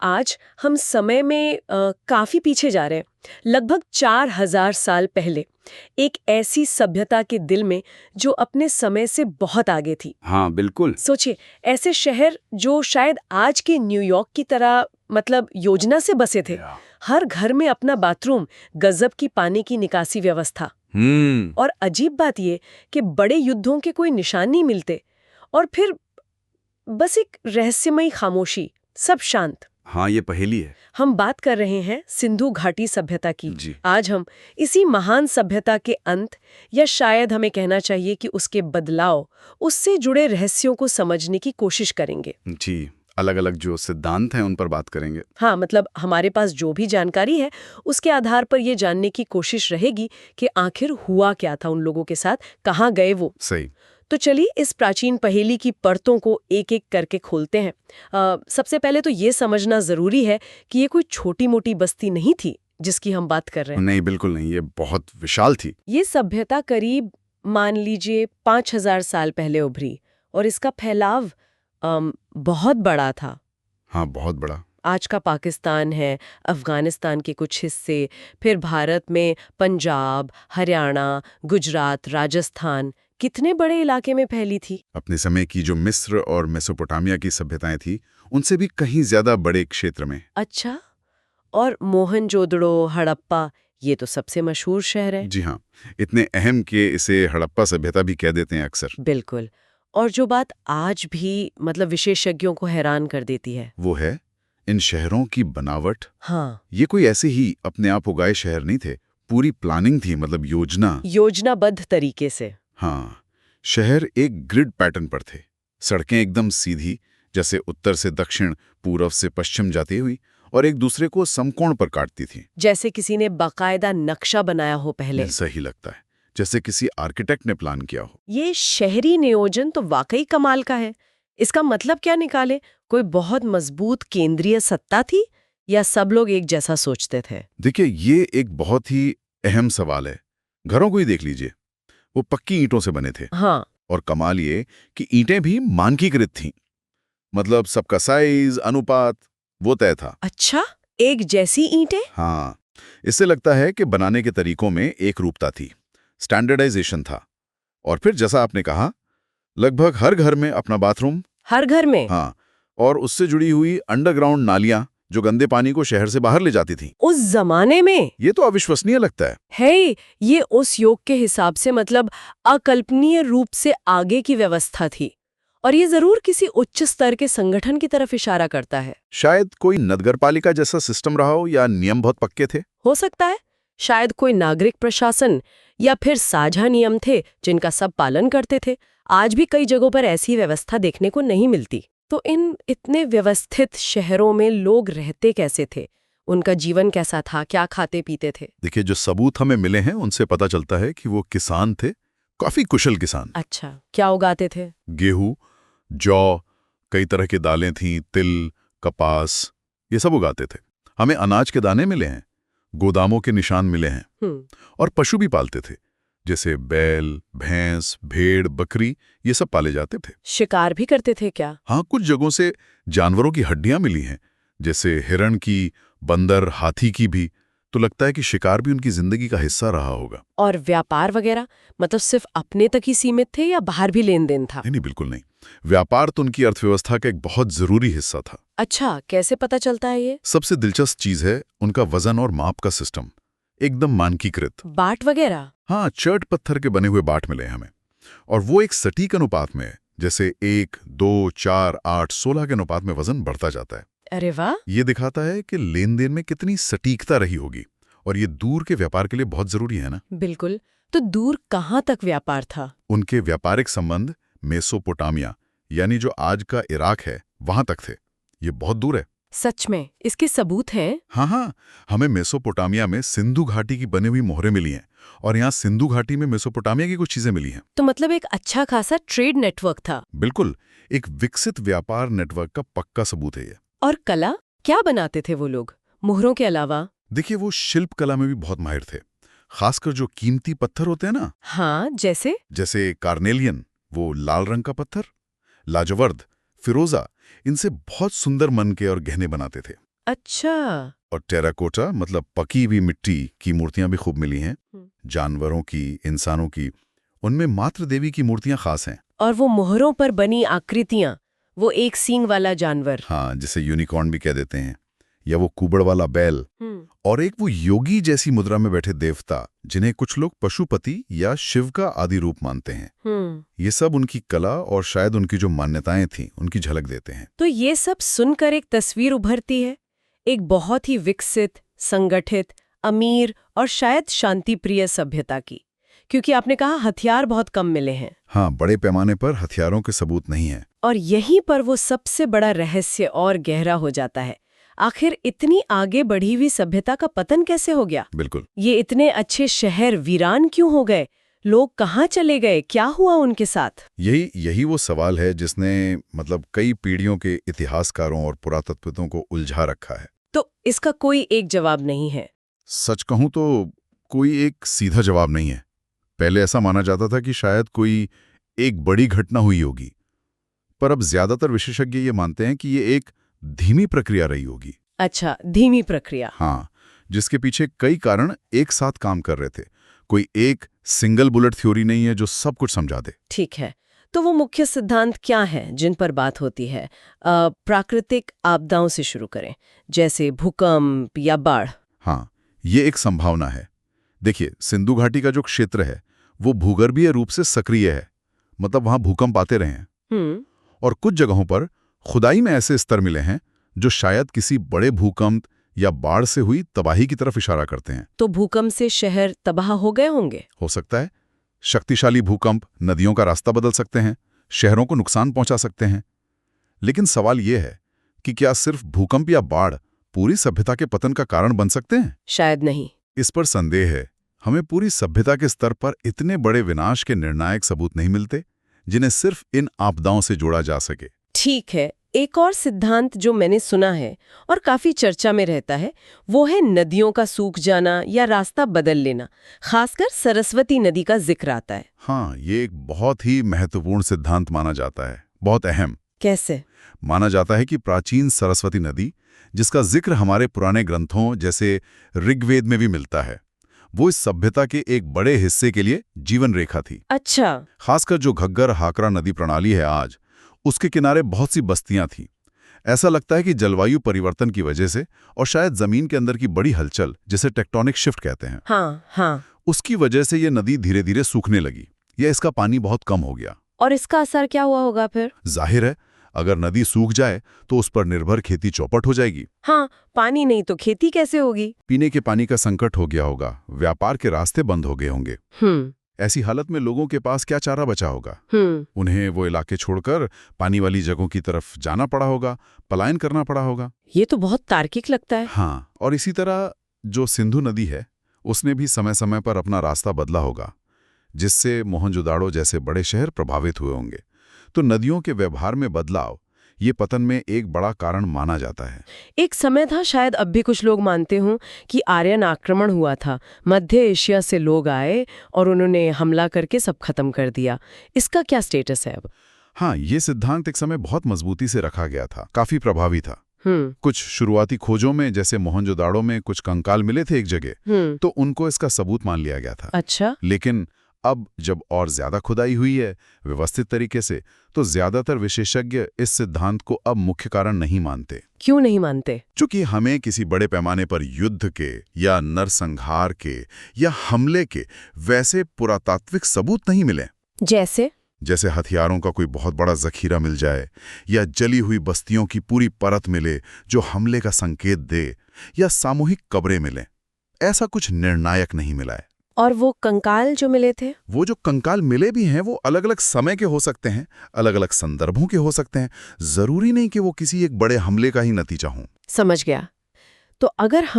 आज हम समय में काफी पीछे जा रहे हैं। लगभग 4000 साल पहले एक ऐसी सभ्यता के दिल में जो अपने समय से बहुत आगे थी। हाँ, बिल्कुल। सोचिए, ऐसे शहर जो शायद आज के न्यूयॉर्क की तरह मतलब योजना से बसे थे। हर घर में अपना बाथरूम, गजब की पानी की निकासी व्यवस्था। और अजीब बात ये कि बड़े युद्धों के कोई निशान नहीं मिलते, और फिर बस एक रहस्यमयी खामोशी, सब शांत। हाँ, ये पहेली है। हम बात कर रहे हैं सिंधु घाटी सभ्यता की। जी। आज हम इसी महान सभ्यता के अंत, या शायद हमें कहना चाहिए कि उसके बदलाव, उससे जुड़े रहस्यों को समझने की कोशिश करेंगे। जी, अलग अलग जो सिद्धांत हैं उन पर बात करेंगे। हाँ, मतलब हमारे पास जो भी जानकारी है उसके आधार पर ये जानने की कोशिश रहेगी कि आखिर हुआ क्या था उन लोगों के साथ, कहाँ गए वो। सही। तो चलिए इस प्राचीन पहेली की परतों को एक एक करके खोलते हैं। सबसे पहले तो ये समझना जरूरी है कि ये कोई छोटी मोटी बस्ती नहीं थी जिसकी हम बात कर रहे हैं। नहीं, बिल्कुल नहीं, ये बहुत विशाल थी। ये सभ्यता करीब मान लीजिए 5000 साल पहले उभरी, और इसका फैलाव बहुत बड़ा था। हाँ, बहुत बड़ा। आज का पाकिस्तान है, अफगानिस्तान के कुछ हिस्से, फिर भारत में पंजाब, हरियाणा, गुजरात, राजस्थान, कितने बड़े इलाके में फैली थी। अपने समय की जो मिस्र और मेसोपोटामिया की सभ्यताएं थी, उनसे भी कहीं ज्यादा बड़े क्षेत्र में। अच्छा, और मोहनजोदड़ो, हड़प्पा, ये तो सबसे मशहूर शहर है। जी हाँ, इतने अहम कि इसे हड़प्पा सभ्यता भी कह देते हैं अक्सर। बिल्कुल। और जो बात आज भी मतलब विशेषज्ञों को हैरान कर देती है, वो है इन शहरों की बनावट। हाँ, ये कोई ऐसे ही अपने आप उगाए शहर नहीं थे, पूरी प्लानिंग थी, मतलब योजना। योजनाबद्ध तरीके से। हाँ, शहर एक ग्रिड पैटर्न पर थे। सड़कें एकदम सीधी, जैसे उत्तर से दक्षिण, पूर्व से पश्चिम जाती हुई, और एक दूसरे को समकोण पर काटती थी। जैसे किसी ने बाकायदा नक्शा बनाया हो पहले। ऐसा ही लगता है, जैसे किसी आर्किटेक्ट ने प्लान किया हो। ये शहरी नियोजन तो वाकई कमाल का है। इसका मतलब क्या निकाले? कोई बहुत मजबूत केंद्रीय सत्ता थी, या सब लोग एक जैसा सोचते थे? देखिए, ये एक बहुत ही अहम सवाल है। घरों को ही देख लीजिए, वो पक्की ईंटों से बने थे। हाँ। और कमाल ये कि ईंटें भी मानकीकृत थीं, मतलब सबका साइज, अनुपात वो तय था। अच्छा, एक जैसी ईंटें? हाँ, इससे लगता है कि बनाने के तरीकों में एक रूपता थी, स्टैंडर्डाइजेशन था। और फिर जैसा आपने कहा, लगभग हर घर में अपना बाथरूम। हर घर में? हाँ, और उससे जुड़ी हुई अंडरग्राउंड नालियां जो गंदे पानी को शहर से बाहर ले जाती थीं। उस जमाने में? ये तो अविश्वसनीय लगता है। है, ये उस योग के हिसाब से मतलब अकल्पनीय रूप से आगे की व्यवस्था थी। और ये जरूर किसी उच्च स्तर के संगठन की तरफ इशारा करता है। शायद कोई नगरपालिका जैसा सिस्टम रहा हो, या नियम बहुत पक्के थे। हो सकता है, शायद कोई नागरिक प्रशासन, या फिर साझा नियम थे जिनका सब पालन करते थे। आज भी कई जगहों पर ऐसी व्यवस्था देखने को नहीं मिलती। तो इन इतने व्यवस्थित शहरों में लोग रहते कैसे थे? उनका जीवन कैसा था? क्या खाते पीते थे? देखिए, जो सबूत हमें मिले हैं उनसे पता चलता है कि वो किसान थे, काफी कुशल किसान। अच्छा, क्या उगाते थे? गेहूं, जौ, कई तरह की दालें थीं, तिल, कपास, ये सब उगाते थे। हमें अनाज के दाने मिले हैं, गोदामों के निशान मिले हैं। और पशु भी पालते थे, जैसे बैल, भैंस, भेड़, बकरी, ये सब पाले जाते थे। शिकार भी करते थे क्या? हाँ, कुछ जगहों से जानवरों की हड्डियां मिली हैं, जैसे हिरण की, बंदर, हाथी की भी। तो लगता है कि शिकार भी उनकी जिंदगी का हिस्सा रहा होगा। और व्यापार वगैरह, मतलब सिर्फ अपने तक ही सीमित थे या बाहर भी लेन देन था? नहीं नहीं, बिल्कुल नहीं। व्यापार तो उनकी अर्थव्यवस्था का एक बहुत जरूरी हिस्सा था। अच्छा, कैसे पता चलता है ये? सबसे दिलचस्प चीज है उनका वजन और माप का सिस्टम, एकदम मानकीकृत। बाट वगैरह? हाँ, चर्ट पत्थर के बने हुए बाट मिले हमें, और वो एक सटीक अनुपात में है, जैसे 1, 2, 4, 8, 16 के अनुपात में वजन बढ़ता जाता है। अरे वाह! ये दिखाता है कि लेन देन में कितनी सटीकता रही होगी, और ये दूर के व्यापार के लिए बहुत जरूरी है ना। बिल्कुल। तो दूर कहाँ तक व्यापार था? उनके व्यापारिक संबंध मेसोपोटामिया, यानी जो आज का इराक है, वहां तक थे। ये बहुत दूर है। सच में? इसके सबूत हैं? हाँ, हमें मेसोपोटामिया में सिंधु घाटी की बनी हुई मोहरें मिली हैं, और यहाँ सिंधु घाटी में मेसोपोटामिया की कुछ चीजें मिली हैं। तो मतलब एक अच्छा खासा ट्रेड नेटवर्क था। बिल्कुल, एक विकसित व्यापार नेटवर्क का पक्का सबूत है ये। और कला? क्या बनाते थे वो लोग मोहरों के अलावा? देखिए, वो शिल्प कला में भी बहुत माहिर थे, खासकर जो कीमती पत्थर होते हैं ना। हाँ, जैसे कार्नेलियन, वो लाल रंग का पत्थर, लाजवर्द, फिरोजा, इनसे बहुत सुंदर मनके और गहने बनाते थे। अच्छा। और टेराकोटा मतलब पकी हुई मिट्टी की मूर्तियां भी खूब मिली हैं। जानवरों की, इंसानों की, उनमें मातृ देवी की मूर्तियां खास हैं। और वो मोहरों पर बनी आकृतियां, वो एक सींग वाला जानवर। हाँ, जिसे यूनिकॉर्न भी कह देते हैं, या वो कुबड़ वाला बैल, और एक वो योगी जैसी मुद्रा में बैठे देवता जिन्हें कुछ लोग पशुपति या शिव का आदि रूप मानते हैं। ये सब उनकी कला और शायद उनकी जो मान्यताएं थीं उनकी झलक देते हैं। तो ये सब सुनकर एक तस्वीर उभरती है, एक बहुत ही विकसित, संगठित, अमीर और शायद शांतिप्रिय सभ्यता की। क्योंकि आपने कहा हथियार बहुत कम मिले हैं। हाँ, बड़े पैमाने पर हथियारों के सबूत नहीं है। और यहीं पर वो सबसे बड़ा रहस्य और गहरा हो जाता है। आखिर इतनी आगे बढ़ी हुई सभ्यता का पतन कैसे हो गया? बिल्कुल। ये इतने अच्छे शहर वीरान क्यों हो गए? लोग कहाँ चले गए? क्या हुआ उनके साथ? यही वो सवाल है जिसने मतलब कई पीढ़ियों के इतिहासकारों और पुरातत्वविदों को उलझा रखा है। तो इसका कोई एक जवाब नहीं है। सच कहूं तो कोई एक सीधा जवाब नहीं है। पहले ऐसा माना जाता था कि शायद कोई एक बड़ी घटना हुई होगी, पर अब ज्यादातर विशेषज्ञ ये मानते हैं कि ये एक धीमी प्रक्रिया रही होगी। अच्छा, धीमी प्रक्रिया। हाँ, जिसके पीछे कई कारण एक साथ काम कर रहे थे। कोई एक सिंगल बुलेट थ्योरी नहीं है जो सब कुछ समझा दे। ठीक है, तो वो मुख्य सिद्धांत क्या हैं जिन पर बात होती है? प्राकृतिक आपदाओं से शुरू करें, जैसे भूकंप या बाढ़। हाँ, ये एक संभावना है। देखिए, सिंधु घाटी का जो क्षेत्र है वो भूगर्भीय रूप से सक्रिय है, मतलब वहां भूकंप आते रहे हैं। और कुछ जगहों पर खुदाई में ऐसे स्तर मिले हैं जो शायद किसी बड़े भूकंप या बाढ़ से हुई तबाही की तरफ इशारा करते हैं। तो भूकंप से शहर तबाह हो गए होंगे? हो सकता है। शक्तिशाली भूकंप नदियों का रास्ता बदल सकते हैं, शहरों को नुकसान पहुंचा सकते हैं। लेकिन सवाल यह है कि क्या सिर्फ भूकंप या बाढ़ पूरी सभ्यता के पतन का कारण बन सकते हैं? शायद नहीं। इस पर संदेह है। हमें पूरी सभ्यता के स्तर पर इतने बड़े विनाश के निर्णायक सबूत नहीं मिलते जिन्हें सिर्फ इन आपदाओं से जोड़ा जा सके। ठीक है, एक और सिद्धांत जो मैंने सुना है और काफी चर्चा में रहता है, वो है नदियों का सूख जाना या रास्ता बदल लेना। खासकर सरस्वती नदी का जिक्र आता है। हाँ, ये एक बहुत ही महत्वपूर्ण सिद्धांत माना जाता है, बहुत अहम। कैसे? माना जाता है कि प्राचीन सरस्वती नदी, जिसका जिक्र हमारे पुराने ग्रंथों जैसे ऋग्वेद में भी मिलता है, वो इस सभ्यता के एक बड़े हिस्से के लिए जीवन रेखा थी। अच्छा। खासकर जो घग्गर हाकरा नदी प्रणाली है आज, उसके किनारे बहुत सी बस्तियां थीं। ऐसा लगता है कि जलवायु परिवर्तन की वजह से और शायद जमीन के अंदर की बड़ी हलचल, जिसे टेक्टोनिक शिफ्ट कहते हैं, हाँ, उसकी वजह से ये नदी धीरे धीरे सूखने लगी या इसका पानी बहुत कम हो गया। और इसका असर क्या हुआ होगा फिर? जाहिर है, अगर नदी सूख जाए तो उस पर निर्भर खेती चौपट हो जाएगी। हाँ, पानी नहीं तो खेती कैसे होगी? पीने के पानी का संकट हो गया होगा, व्यापार के रास्ते बंद हो गए होंगे। ऐसी हालत में लोगों के पास क्या चारा बचा होगा? उन्हें वो इलाके छोड़कर पानी वाली जगहों की तरफ जाना पड़ा होगा, पलायन करना पड़ा होगा। ये तो बहुत तार्किक लगता है। हाँ, और इसी तरह जो सिंधु नदी है, उसने भी समय समय पर अपना रास्ता बदला होगा, जिससे मोहनजोदाड़ो जैसे बड़े शहर प्रभावित हुए होंगे। तो नदियों के व्यवहार में बदलाव ये पतन में एक बड़ा कारण माना जाता है। एक समय था, शायद अब भी कुछ लोग मानते हों, कि आर्यन आक्रमण हुआ था। मध्य एशिया से लोग आए और उन्होंने हमला करके सब खत्म कर दिया। इसका क्या स्टेटस है अब? हाँ, ये सिद्धांत एक समय बहुत मजबूती से रखा गया था, काफी प्रभावी था। कुछ शुरुआती खोजों में, जैसे मोहनजोदाड़ो में कुछ कंकाल मिले थे एक जगह, तो उनको इसका सबूत मान लिया गया था। अच्छा। लेकिन अब जब और ज्यादा खुदाई हुई है व्यवस्थित तरीके से, तो ज्यादातर विशेषज्ञ इस सिद्धांत को अब मुख्य कारण नहीं मानते। क्यों नहीं मानते? चूंकि हमें किसी बड़े पैमाने पर युद्ध के या नरसंहार के या हमले के वैसे पुरातात्विक सबूत नहीं मिले। जैसे हथियारों का कोई बहुत बड़ा जखीरा मिल जाए, या जली हुई बस्तियों की पूरी परत मिले जो हमले का संकेत दे, या सामूहिक कब्रें मिलें। ऐसा कुछ निर्णायक नहीं मिला है। और वो कंकाल जो मिले थे? वो जो कंकाल मिले भी हैं वो अलग अलग समय के हो सकते हैं, अलग अलग संदर्भों के हो सकते हैं। जरूरी नहीं कि वो किसी एक बड़े हमले का ही नतीजा हों। समझ गया। तो अगर हम